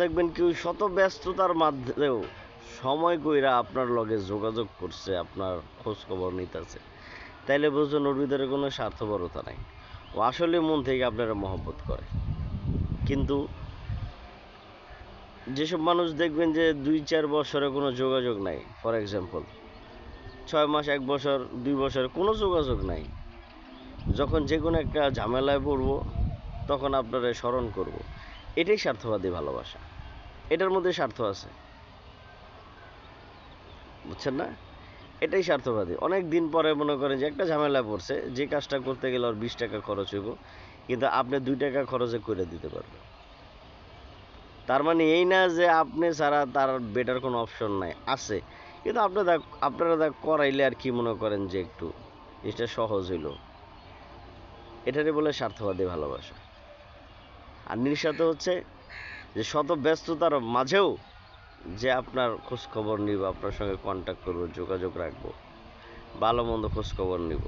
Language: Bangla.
দেখবেন কেউ শত ব্যস্ততার মাঝেও সময় কইরা আপনার লগে যোগাযোগ করছে, আপনার খোঁজ খবর নিতেছে, তাইলে বুঝুন ওর ভিতরে কোনো স্বার্থপরতা নাই। ও আসলে মন থেকে আপনারা মহব্বত করে। কিন্তু যেসব মানুষ দেখবেন যে 2-4 বছরে কোনো যোগাযোগ নাই, ফর এক্সাম্পল 6 মাস, 1 বছর, 2 বছর কোনো যোগাযোগ নাই, যখন যে কোনো একটা ঝামেলায় পড়বো তখন আপনারা স্মরণ করব, এটাই স্বার্থবাদী ভালোবাসা। এটার মধ্যে স্বার্থ আছে, বুঝছেন না? এটাই স্বার্থবাদী। অনেক দিন পরে মনে করেন যে একটা ঝামেলায় পড়ছে, যে কাজটা করতে গেলে ওর 20 টাকা খরচ হইব, কিন্তু আপনি 2 টাকা খরচে করে দিতে পারবেন। তার মানে এই না যে আপনি ছাড়া তার বেটার কোনো অপশন নাই, আছে, কিন্তু আপনারা করাইলে আর কি মনে করেন যে একটু জিনিসটা সহজ হইল, এটারই বলে স্বার্থবাদী ভালোবাসা। আর নিঃস্বার্থ হচ্ছে যে শত ব্যস্ততার মাঝেও যে আপনার খোঁজ খবর নিব, আপনার সঙ্গে কন্ট্যাক্ট করবো, যোগাযোগ রাখবো, ভালো মন্দ খোঁজ খবর নিব।